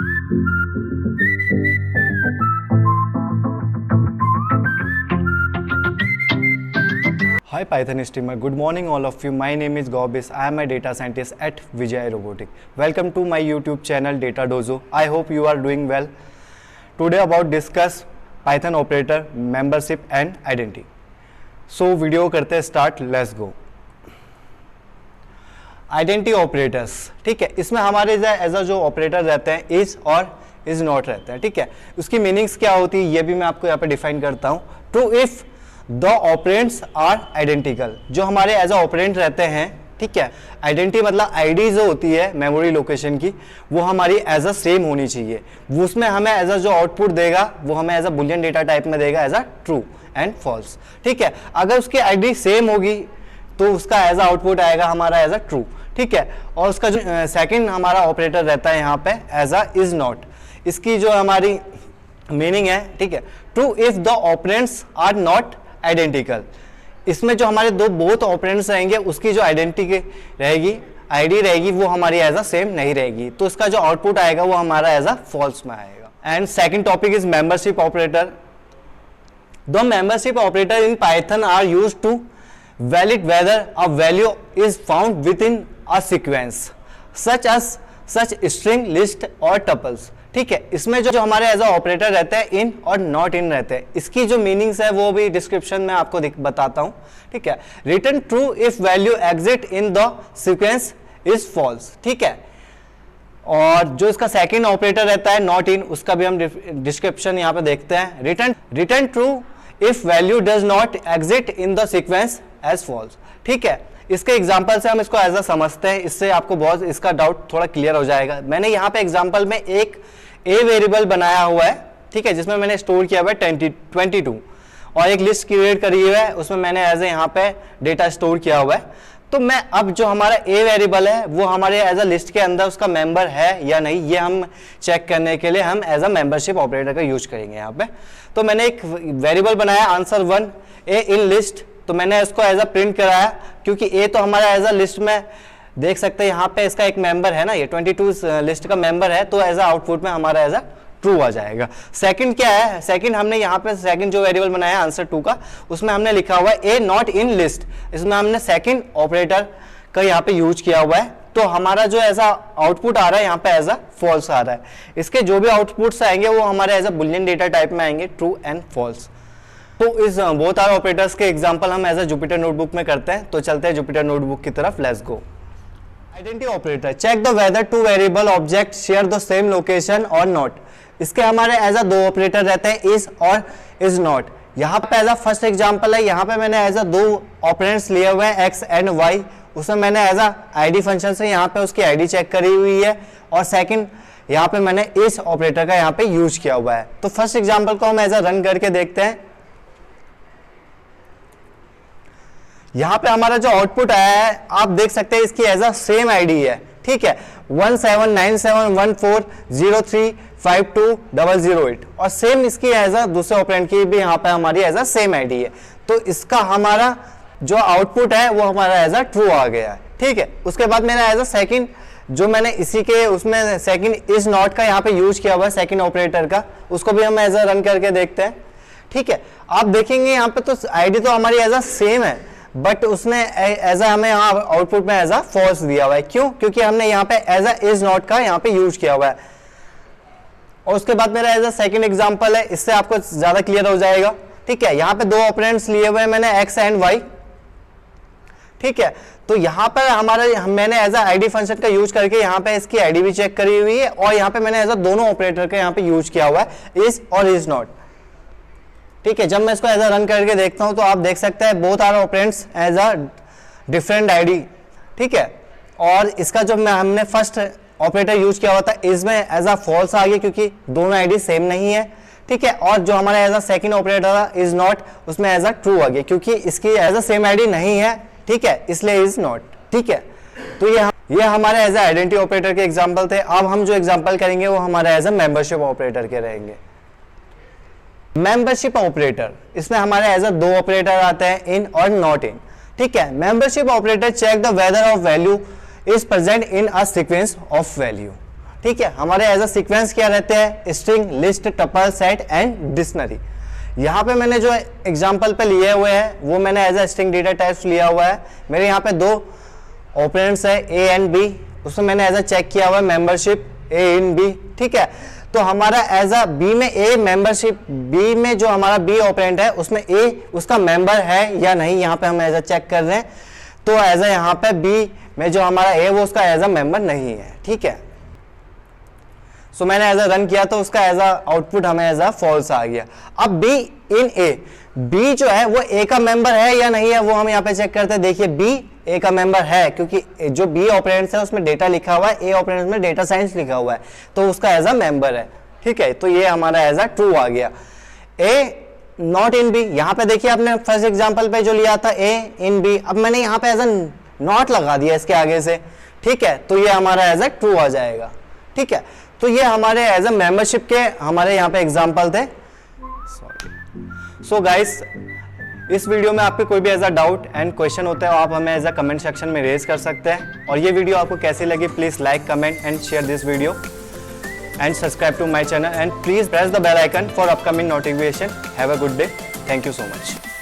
Hi Python streamer, good morning all of you. My name is Gobis. I am a data scientist at Vijay Robotic. Welcome to my YouTube channel Data Dojo. I hope you are doing well. Today about discuss Python operator, membership and identity. So video करते हैं start. Let's go. Identity operators, ठीक है, इसमें हमारे as जो operator रहते हैं is और इज नॉट रहते हैं, ठीक है. उसकी मीनिंग्स क्या होती है ये भी मैं आपको यहाँ पे डिफाइन करता हूँ. True if the operands are identical, जो हमारे एज अ ऑपरेंट रहते हैं, ठीक है. आइडेंटिटी मतलब आईडी जो होती है मेमोरी लोकेशन की, वो हमारी एज अ सेम होनी चाहिए. वो उसमें हमें एज अ जो आउटपुट देगा वो हमें as a boolean data type में देगा as a true and false, ठीक है. अगर उसकी आईडी सेम होगी तो उसका एज अ आउटपुट आएगा हमारा एज अ ट्रू, ठीक है. और उसका जो सेकंड हमारा ऑपरेटर रहता है यहाँ पे एज अ इज नॉट. इसकी जो हमारी मीनिंग है, ठीक है, true if the operands are not identical. इसमें जो हमारे दो बोथ ऑपरेंट्स रहेंगे उसकी जो आइडेंटिटी रहेगी, आईडी रहेगी, वो हमारी एज अ सेम नहीं रहेगी, तो इसका जो आउटपुट आएगा वो हमारा एज अ फॉल्स में आएगा. And second topic is membership operator. The membership operator in Python are used to validate whether a value is found within a sequence such as string, list और tuples, ठीक है. इसमें जो हमारे as अ operator रहते हैं इन और नॉट इन रहते हैं, इसकी जो मीनिंग्स है वो भी डिस्क्रिप्शन में आपको बताता हूं, ठीक है. Return true if value exist in the sequence is false, ठीक है. और जो इसका सेकंड ऑपरेटर रहता है नॉट इन, उसका भी हम डिस्क्रिप्शन यहाँ पे देखते हैं. Return true if value does not exist in the sequence as false, ठीक है. इसके एग्जांपल से हम इसको एज अ समझते हैं, इससे आपको बहुत इसका डाउट थोड़ा क्लियर हो जाएगा. मैंने यहाँ पे एग्जांपल में एक ए वेरिएबल बनाया हुआ है, ठीक है, जिसमें मैंने स्टोर किया हुआ है 22 और एक लिस्ट क्रिएट करी हुई है, उसमें मैंने एज ए यहाँ पे डेटा स्टोर किया हुआ है. तो मैं अब जो हमारा ए वेरिएबल है वो हमारे एज अ लिस्ट के अंदर उसका मेंबर है या नहीं, ये हम चेक करने के लिए हम एज अ मेंबरशिप ऑपरेटर का यूज करेंगे यहाँ पे. तो मैंने एक वेरिएबल बनाया आंसर 1 ए इन लिस्ट, तो मैंने इसको एज अ प्रिंट कराया क्योंकि ए तो हमारा एज अ लिस्ट में देख सकते हैं यहाँ पे इसका एक मेंबर है ना, ये 22 लिस्ट का मेंबर है, तो एज अ आउटपुट में हमारा एज अ ट्रू आ जाएगा. सेकंड क्या है, सेकंड हमने यहाँ पे सेकंड जो वेरिएबल बनाया आंसर 2 का, उसमें हमने लिखा हुआ है ए नॉट इन लिस्ट. इसमें हमने सेकंड ऑपरेटर का यहाँ पे यूज किया हुआ है, तो हमारा जो एज अ आउटपुट आ रहा है यहाँ पे एज अ फॉल्स आ रहा है. इसके जो भी आउटपुट्स आएंगे वो हमारे as a boolean data type में आएंगे, ट्रू एंड फॉल्स. तो इस बोथ आर ऑपरेटर्स के एग्जांपल हम एज अ जुपिटर नोटबुक में करते हैं, तो चलते हैं जुपिटर नोटबुक की तरफ. Let's go. Identity operator check the whether two variable object share the same location और नॉट. इसके हमारे एज अ दो ऑपरेटर रहते हैं इज और इज नॉट. यहाँ पे एज अ फर्स्ट एग्जांपल है, यहाँ पे मैंने एज अ दो ऑपरेंट्स लिए हुए हैं एक्स एंड वाई. उसमें मैंने एज अ आईडी फंक्शन से यहाँ पे उसकी आईडी चेक करी हुई है, और सेकंड यहाँ पे मैंने इस ऑपरेटर का यहाँ पे यूज किया हुआ है. तो फर्स्ट एग्जांपल को हम एज अ रन करके देखते हैं. यहाँ पे हमारा जो आउटपुट आया है आप देख सकते हैं इसकी एज अ सेम आईडी है, ठीक है, 17971403520008, और सेम इसकी एज अ दूसरे ऑपरेंट की भी यहाँ पे हमारी एज अ सेम आईडी है. तो इसका हमारा जो आउटपुट है वो हमारा एज अ ट्रू आ गया है, ठीक है. उसके बाद मैंने एज अ सेकंड जो मैंने इसी के उसमें सेकंड इज नॉट का यहाँ पे यूज किया हुआ है सेकंड ऑपरेटर का, उसको भी हम एज अ रन करके देखते हैं, ठीक है. आप देखेंगे यहाँ पे तो आईडी तो हमारी एज अ सेम है, बट उसने एज अ हमें यहाँ आउटपुट में एज अ फॉल्स दिया हुआ है. क्यों? क्योंकि हमने यहाँ पे एज अ इज नॉट का यहाँ पे यूज किया हुआ है. और उसके बाद मेरा एज अ सेकंड एग्जांपल है, इससे आपको ज्यादा क्लियर हो जाएगा, ठीक है. यहाँ पे दो ऑपरेंड्स लिए हुए हैं मैंने एक्स एंड वाई, ठीक है. तो यहाँ पर हमारा मैंने एज अ आईडी फंक्शन का यूज करके यहाँ पे इसकी आईडी भी चेक करी हुई है, और यहाँ पे मैंने एज अ दोनों ऑपरेटर का यहाँ पे यूज किया हुआ है इज और इज नॉट, ठीक है. जब मैं इसको एज अ रन करके देखता हूं तो आप देख सकते हैं both are operands as a different ID, ठीक है. और इसका जो हमने फर्स्ट ऑपरेटर यूज किया हुआ था इसमें एज अ फॉल्स आ गया क्योंकि दोनों आईडी सेम नहीं है, ठीक है. और जो हमारा एज अ सेकंड ऑपरेटर था इज नॉट, उसमें एज अ ट्रू आ गया क्योंकि इसकी एज अ सेम आईडी नहीं है, ठीक है, इसलिए इज नॉट, ठीक है. तो ये हमारे एज अ आइडेंटिटी ऑपरेटर के एग्जांपल थे. अब हम जो एग्जांपल करेंगे वो हमारे एज अ मेंबरशिप ऑपरेटर के रहेंगे. मेंबरशिप ऑपरेटर, इसमें हमारे एज अ दो ऑपरेटर आते हैं इन और नॉट इन, ठीक है. Membership operator check the whether of value is present in a sequence of value, ठीक है, हमारे एज अ सीक्वेंस क्या रहते हैं, string, list, tuple, set and dictionary. यहाँ पे मैंने जो एग्जांपल पे लिए हुए हैं वो मैंने as a string data types लिया हुआ है। मेरे यहाँ पे 2 ऑपरेंड्स है ए एंड बी, उसमें मैंने एज अ चेक किया हुआ है मेंबरशिप ए इन बी। ठीक है, तो हमारा एज अ बी में ए मेंबरशिप, बी में जो हमारा बी ऑपरेंड है उसमें ए उसका मेंबर है या नहीं, यहाँ पे हम एज अ चेक कर रहे हैं। तो एज अ यहाँ पे बी में जो हमारा ए वो उसका एज अ मेंबर नहीं है। ठीक है, सो मैंने एज अ रन किया तो उसका एज अ आउटपुट हमें एज अ फॉल्स आ गया। अब बी इन ए, बी जो है वो ए का मेंबर है या नहीं है वो हम यहाँ पे चेक करते हैं। देखिए बी ए का मेंबर है क्योंकि जो बी ऑपरेंड्स है उसमें डेटा लिखा हुआ है, ए ऑपरेंड्स में डेटा साइंस लिखा हुआ है, तो उसका एज अ मेंबर है। ठीक है, तो ये हमारा एज अ ट्रू आ गया। ए नॉट इन बी, यहाँ पे देखिए आपने फर्स्ट एग्जांपल पे जो लिया था ए इन बी, अब मैंने यहाँ पे एज अ नॉट लगा दिया इसके आगे से। ठीक है, तो ये हमारा एज अ ट्रू आ जाएगा। ठीक है, तो ये हमारे एज अ मेंबरशिप के हमारे यहाँ पे एग्जांपल थे। सो गाइस, इस वीडियो में आपके कोई भी as a doubt and question होता है आप हमें एज अ कमेंट सेक्शन में रेज कर सकते हैं। और ये वीडियो आपको कैसी लगी please like, comment and share this video and subscribe to my channel and please press the bell icon for upcoming notification. Have a good day. Thank you so much.